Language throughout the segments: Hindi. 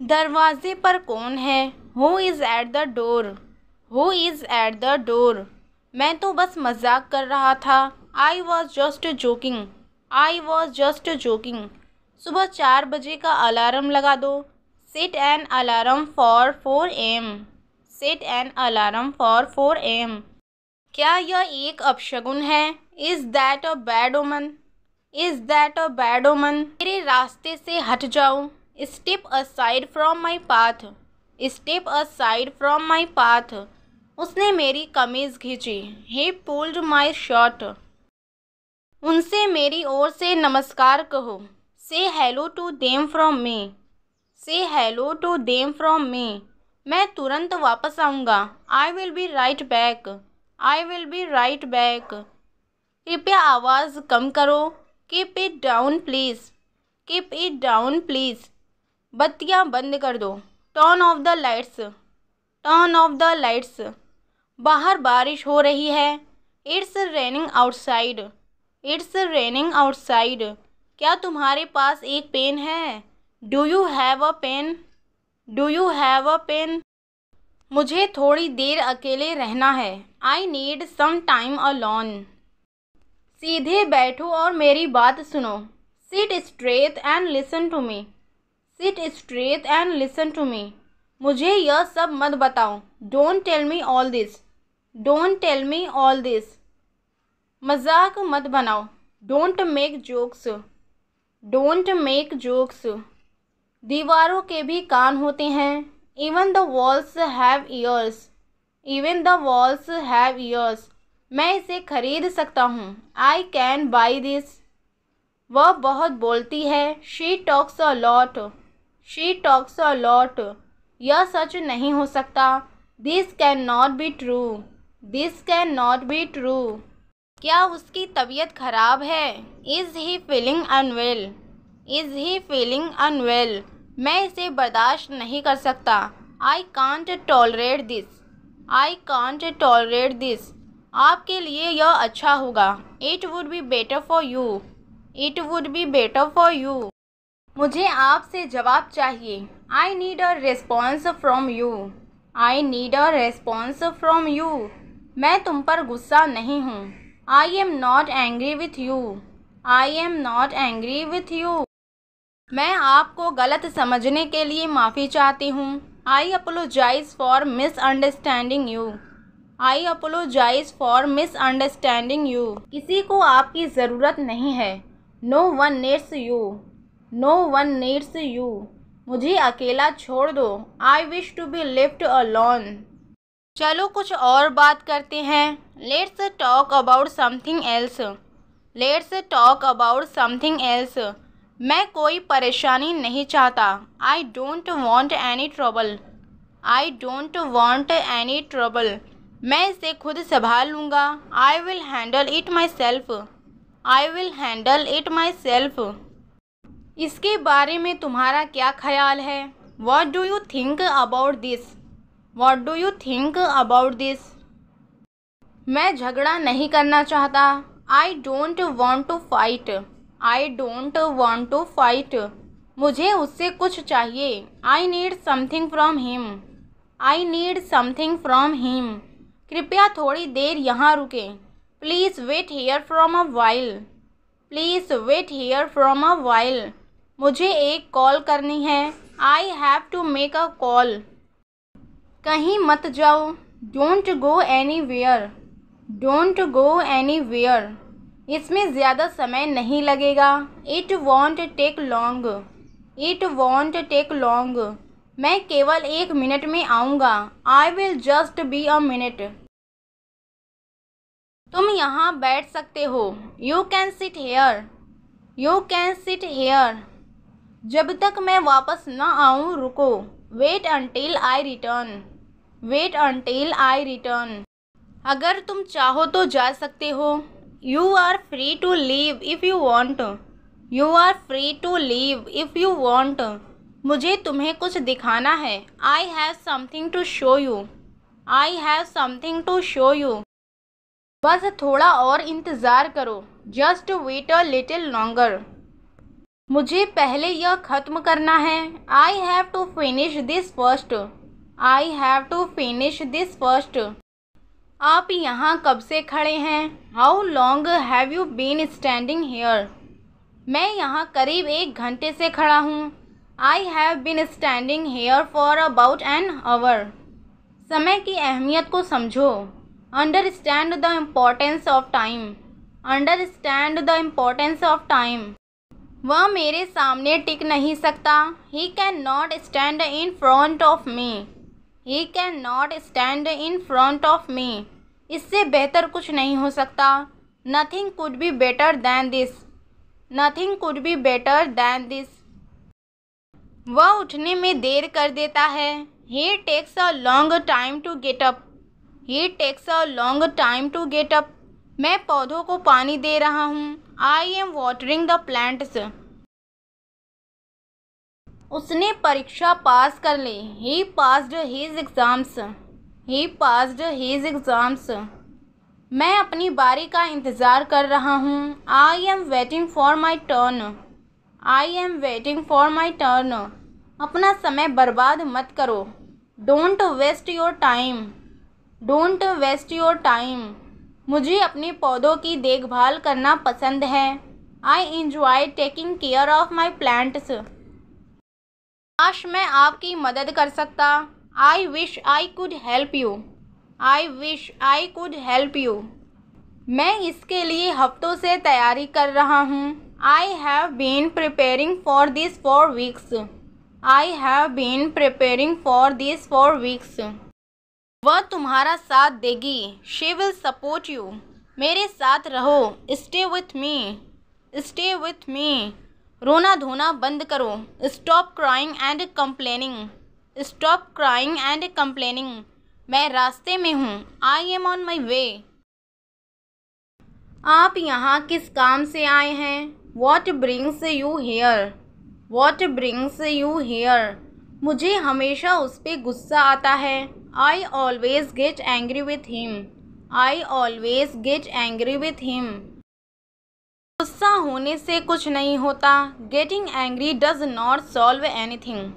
दरवाजे पर कौन है? Who is at the door? Who is at the door? मैं तो बस मजाक कर रहा था। I was just joking. I was just joking. सुबह 4 बजे का अलार्म लगा दो। Set an alarm for 4 AM। Set an alarm for 4 AM। क्या यह एक अपशगुन है? इज़ दैट अ बैड ओमन? इज़ दैट अ बैड ओमन? मेरे रास्ते से हट जाओ। Step aside from my path. Step aside from my path. उसने मेरी कमीज़ खींची। He pulled my shirt. उनसे मेरी ओर से नमस्कार कहो। Say hello to them from me. Say hello to them from me. मैं तुरंत वापस आऊँगा। I will be right back. I will be right back. कृपया आवाज़ कम करो। Keep it down please. Keep it down please. बत्तियाँ बंद कर दो। Turn off the lights. Turn off the lights. बाहर बारिश हो रही है। It's raining outside. It's raining outside. क्या तुम्हारे पास एक पेन है? Do you have a pen? Do you have a pen? मुझे थोड़ी देर अकेले रहना है। I need some time alone. सीधे बैठो और मेरी बात सुनो। Sit straight and listen to me. Sit straight and listen to me. मुझे यह सब मत बताओ। Don't tell me all this. Don't tell me all this. मजाक मत बनाओ। Don't make jokes. Don't make jokes. दीवारों के भी कान होते हैं। Even the walls have years. Even the walls have years. मैं इसे खरीद सकता हूँ। I can buy this. वह बहुत बोलती है। She talks a lot. She talks a lot. यह सच नहीं हो सकता। This can not be true. This can not be true. क्या उसकी तबीयत खराब है? Is he feeling unwell? Is he feeling unwell? मैं इसे बर्दाश्त नहीं कर सकता। I can't tolerate this. I can't tolerate this. आपके लिए यह अच्छा होगा। It would be better for you. It would be better for you. मुझे आपसे जवाब चाहिए। I need a response from you. I need a response from you. मैं तुम पर गुस्सा नहीं हूँ। I am not angry with you. I am not angry with you. मैं आपको गलत समझने के लिए माफ़ी चाहती हूँ। I apologise for misunderstanding you. I apologise for misunderstanding you. किसी को आपकी ज़रूरत नहीं है। No one needs you. No one needs you. मुझे अकेला छोड़ दो। I wish to be left alone. चलो कुछ और बात करते हैं। Let's talk about something else. Let's talk about something else. मैं कोई परेशानी नहीं चाहता। I don't want any trouble. I don't want any trouble. मैं इसे खुद संभाल लूँगा। I will handle it myself. I will handle it myself. इसके बारे में तुम्हारा क्या ख्याल है? What do you think about this? What do you think about this? मैं झगड़ा नहीं करना चाहता। I don't want to fight. I don't want to fight. मुझे उससे कुछ चाहिए। I need something from him. I need something from him. कृपया थोड़ी देर यहाँ रुकें। Please wait here from a while. Please wait here from a while. मुझे एक कॉल करनी है। I have to make a call. कहीं मत जाओ। Don't go anywhere. Don't go anywhere. इसमें ज़्यादा समय नहीं लगेगा। It won't take long. It won't take long. मैं केवल 1 मिनट में आऊँगा। I will just be a minute. तुम यहाँ बैठ सकते हो। You can sit here. You can sit here. जब तक मैं वापस न आऊँ रुको। Wait until I return. Wait until I return. अगर तुम चाहो तो जा सकते हो। You are free to leave if you want. You are free to leave if you want. मुझे तुम्हें कुछ दिखाना है। I have something to show you. I have something to show you. बस थोड़ा और इंतज़ार करो। Just wait a little longer. मुझे पहले यह ख़त्म करना है। I have to finish this first. I have to finish this first. आप यहाँ कब से खड़े हैं? How long have you been standing here? मैं यहाँ करीब 1 घंटे से खड़ा हूँ। I have been standing here for about an hour. समय की अहमियत को समझो। Understand the importance of time. Understand the importance of time. वह मेरे सामने टिक नहीं सकता। ही can not stand in front of me. He can not stand in front of me. इससे बेहतर कुछ नहीं हो सकता। Nothing could be better than this. Nothing could be better than this. वह उठने में देर कर देता है। He takes a long time to get up. He takes a long time to get up. मैं पौधों को पानी दे रहा हूँ। I am watering the plants. उसने परीक्षा पास कर ली। He passed his exams. He passed his exams. मैं अपनी बारी का इंतज़ार कर रहा हूँ। I am waiting for my turn. I am waiting for my turn. अपना समय बर्बाद मत करो। Don't waste your time. Don't waste your time. मुझे अपने पौधों की देखभाल करना पसंद है। I enjoy taking care of my plants. काश मैं आपकी मदद कर सकता। I wish I could help you. I wish I could help you. मैं इसके लिए हफ्तों से तैयारी कर रहा हूँ। I have been preparing for this for weeks. I have been preparing for this for weeks. वह तुम्हारा साथ देगी। She will support you. मेरे साथ रहो। Stay with me. Stay with me. रोना धोना बंद करो। Stop crying and complaining. Stop crying and complaining. मैं रास्ते में हूँ। आई एम ऑन माई वे। आप यहाँ किस काम से आए हैं? What brings you here? What brings you here? मुझे हमेशा उस पर गुस्सा आता है। I always get angry with him. I always get angry with him. गुस्सा होने से कुछ नहीं होता। Getting angry does not solve anything.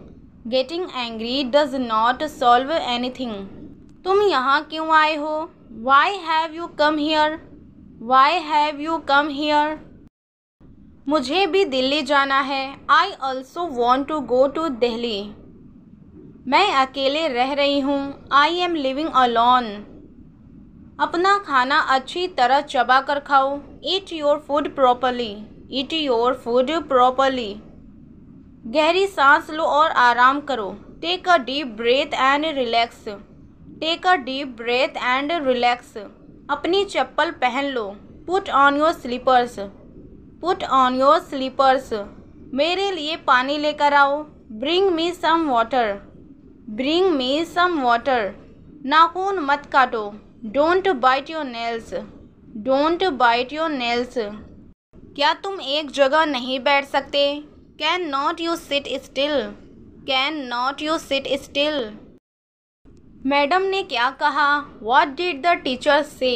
Getting angry does not solve anything. तुम यहाँ क्यों आए हो? Why have you come here? Why have you come here? मुझे भी दिल्ली जाना है। I also want to go to Delhi. मैं अकेले रह रही हूँ। I am living alone. अपना खाना अच्छी तरह चबा कर खाओ। Eat your food properly. Eat your food properly. गहरी सांस लो और आराम करो। Take a deep breath and relax. Take a deep breath and relax. अपनी चप्पल पहन लो। Put on your slippers. Put on your slippers. मेरे लिए पानी लेकर आओ। Bring me some water. Bring me some water. नाखून मत काटो। Don't bite your nails. Don't bite your nails. क्या तुम एक जगह नहीं बैठ सकते? Can not you sit still? Can not you sit still? Madam ने क्या कहा? What did the teacher say?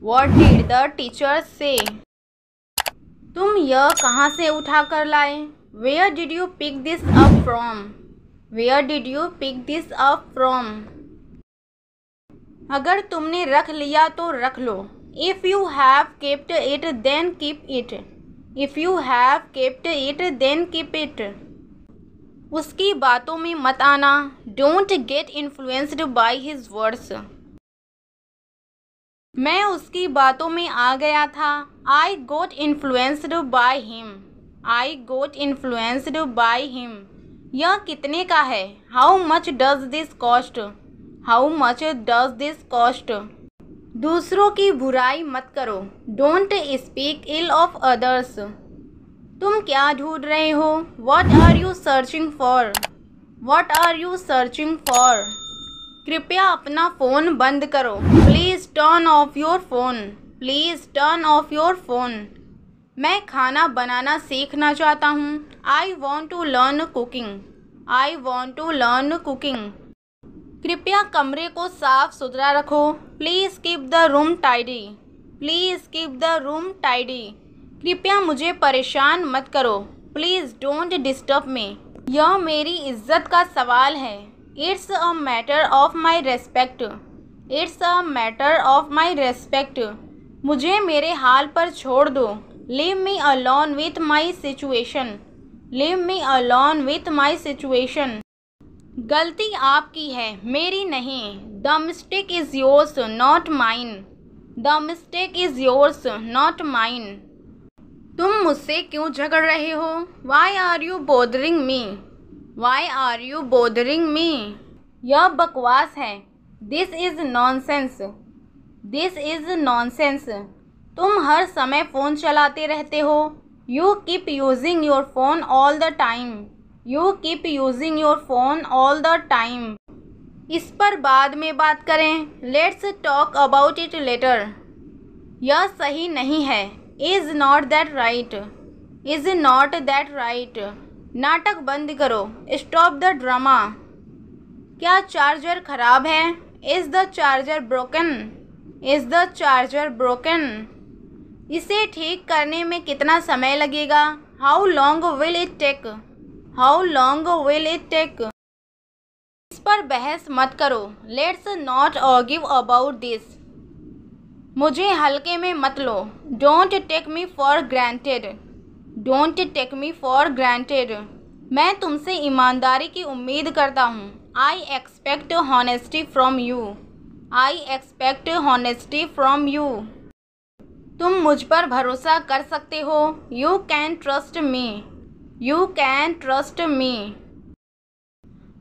What did the teacher say? तुम यह कहाँ से उठा कर लाए? Where did you pick this up from? Where did you pick this up from? अगर तुमने रख लिया तो रख लो। If you have kept it then keep it. If you have kept it then keep it. उसकी बातों में मत आना। Don't get influenced by his words. मैं उसकी बातों में आ गया था। I got influenced by him. I got influenced by him. यह कितने का है? How much does this cost? How much does this cost? दूसरों की बुराई मत करो। Don't speak ill of others. तुम क्या ढूंढ रहे हो? What are you searching for? What are you searching for? कृपया अपना फ़ोन बंद करो। Please turn off your phone. Please turn off your phone. मैं खाना बनाना सीखना चाहता हूँ। I want to learn cooking. I want to learn cooking. कृपया कमरे को साफ सुथरा रखो। Please keep the room tidy. Please keep the room tidy. कृपया मुझे परेशान मत करो। Please don't disturb me. यह मेरी इज्जत का सवाल है। It's a matter of my respect. It's a matter of my respect. मुझे मेरे हाल पर छोड़ दो। Leave me alone with my situation. Leave me alone with my situation. गलती आपकी है, मेरी नहीं। The mistake is yours not mine. The mistake is yours not mine. तुम मुझसे क्यों झगड़ रहे हो? Why are you bothering me? Y are you bothering मी? यह बकवास है। This is nonsense. This is nonsense. तुम हर समय फ़ोन चलाते रहते हो। You keep using your phone all the time. You keep using your phone all the time. इस पर बाद में बात करें। Let's talk about it later. यह सही नहीं है। Is not that right? Is not that right? नाटक बंद करो। Stop the drama. क्या चार्जर खराब है? Is the charger broken? Is the charger broken? इसे ठीक करने में कितना समय लगेगा? How long will it take? How long will it take? इस पर बहस मत करो। Let's not argue about this. मुझे हल्के में मत लो। Don't take me for granted. Don't take me for granted. मैं तुमसे ईमानदारी की उम्मीद करता हूँ। I expect honesty from you. I expect honesty from you. तुम मुझ पर भरोसा कर सकते हो। You can trust me. You can trust me.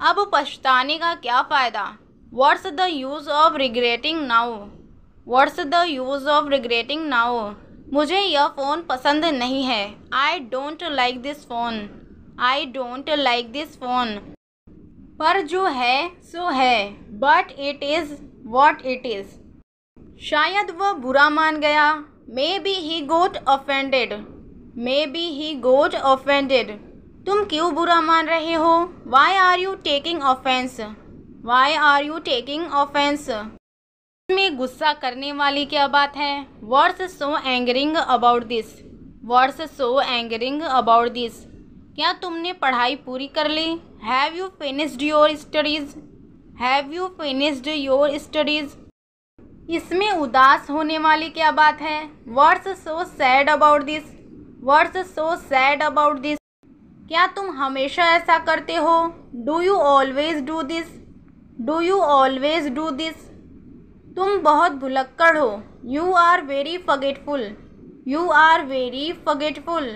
अब पछताने का क्या फ़ायदा? What's the use of regretting now? What's the use of regretting now? मुझे यह फ़ोन पसंद नहीं है। I don't like this phone. I don't like this phone. पर जो है सो है। But it is what it is. शायद वह बुरा मान गया। Maybe he got offended. Maybe he got offended. तुम क्यों बुरा मान रहे हो? Why are you taking offence? Why are you taking offence? इसमें गुस्सा करने वाली क्या बात है? What's so angering about this? What's so angering about this? क्या तुमने पढ़ाई पूरी कर ली? Have you finished your studies? Have you finished your studies? इसमें उदास होने वाली क्या बात है? What's so sad about this? What's so sad about this? क्या तुम हमेशा ऐसा करते हो? Do you always do this? Do you always do this? तुम बहुत भुलक्कड़ हो। You are very forgetful. You are very forgetful.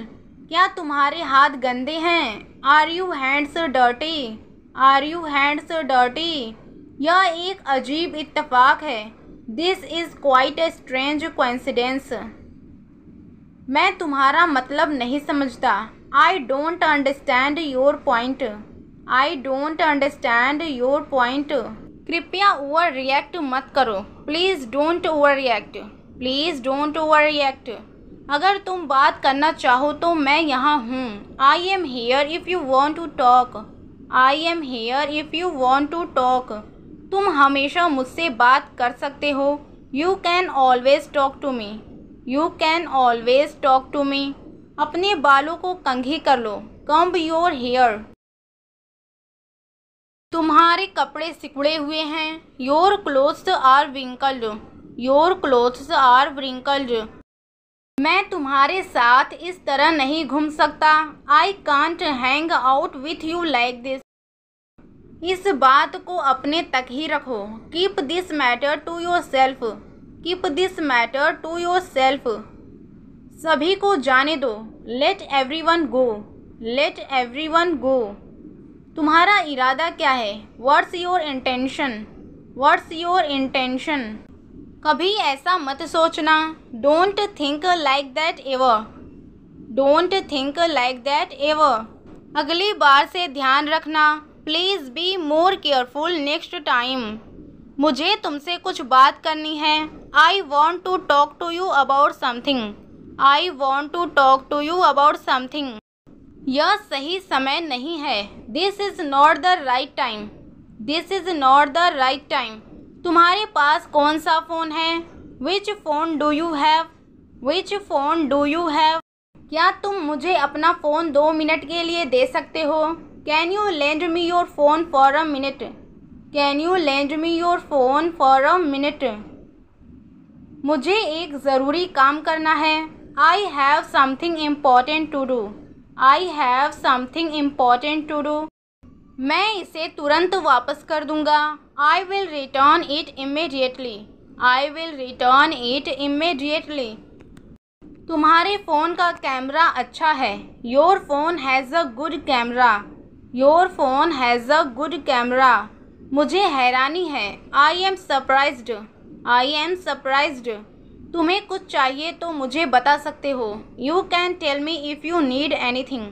क्या तुम्हारे हाथ गंदे हैं? Are you hands dirty? Are you hands dirty? यह एक अजीब इत्तेफाक है। This is quite a strange coincidence. मैं तुम्हारा मतलब नहीं समझता। I don't understand your point. I don't understand your point. कृपया ओवर रिएक्ट मत करो। Please don't over react. Please don't over react. अगर तुम बात करना चाहो तो मैं यहाँ हूँ। I am here if you want to talk. I am here if you want to talk. तुम हमेशा मुझसे बात कर सकते हो। You can always talk to me. You can always talk to me. अपने बालों को कंघी कर लो। Comb your hair. तुम्हारे कपड़े सिकुड़े हुए हैं। Your clothes are wrinkled. Your clothes are wrinkled. मैं तुम्हारे साथ इस तरह नहीं घूम सकता। I can't hang out with you like this. इस बात को अपने तक ही रखो। Keep this matter to yourself. Keep this matter to yourself. सभी को जाने दो। Let everyone go. Let everyone go. तुम्हारा इरादा क्या है? What's your intention? What's your intention? कभी ऐसा मत सोचना। Don't think like that ever. Don't think like that ever. अगली बार से ध्यान रखना। Please be more careful next time. मुझे तुमसे कुछ बात करनी है। I want to talk to you about something. I want to talk to you about something. यह सही समय नहीं है। This is not the right time. This is not the right time. तुम्हारे पास कौन सा फ़ोन है? Which phone do you have? Which phone do you have? क्या तुम मुझे अपना फ़ोन 2 मिनट के लिए दे सकते हो? Can you lend me your phone for a minute? Can you lend me your phone for a minute? मुझे एक ज़रूरी काम करना है। I have something important to do. I have something important to do. मैं इसे तुरंत वापस कर दूंगा। I will return it immediately. I will return it immediately. तुम्हारे फ़ोन का कैमरा अच्छा है। Your phone has a good camera. Your phone has a good camera. मुझे हैरानी है। I am surprised. I am surprised. तुम्हें कुछ चाहिए तो मुझे बता सकते हो। You can tell me if you need anything.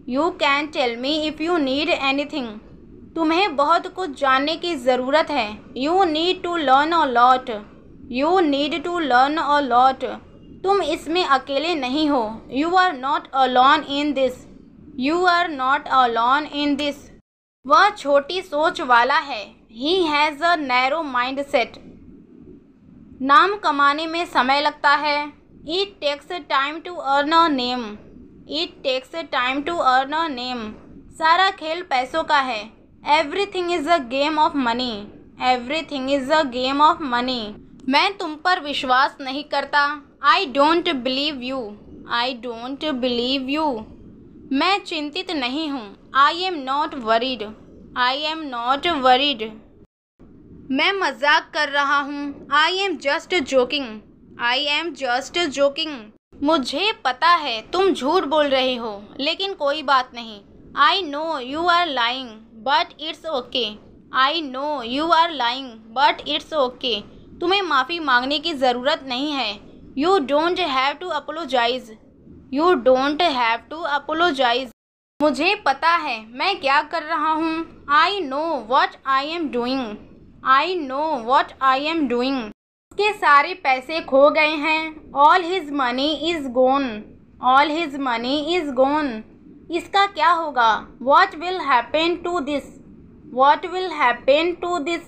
You can tell me if you need anything. तुम्हें बहुत कुछ जानने की ज़रूरत है। You need to learn a lot. You need to learn a lot. तुम इसमें अकेले नहीं हो। You are not alone in this. You are not alone in this. वह छोटी सोच वाला है। He has a narrow mind set. नाम कमाने में समय लगता है। It takes time to earn a name. It takes time to earn a name. सारा खेल पैसों का है। Everything is a game of money. Everything is a game of money. मैं तुम पर विश्वास नहीं करता। I don't believe you. I don't believe you. मैं चिंतित नहीं हूँ। I am not worried. I am not worried. मैं मजाक कर रहा हूँ। I am just joking. I am just joking. मुझे पता है तुम झूठ बोल रहे हो, लेकिन कोई बात नहीं। I know you are lying but it's okay. I know you are lying but it's okay. तुम्हें माफ़ी मांगने की ज़रूरत नहीं है। You don't have to apologise. You don't have to apologise. मुझे पता है मैं क्या कर रहा हूँ। I know what I am doing. I know what I am doing. उसके सारे पैसे खो गए हैं। All his money is gone. All his money is gone. इसका क्या होगा? What will happen to this? What will happen to this?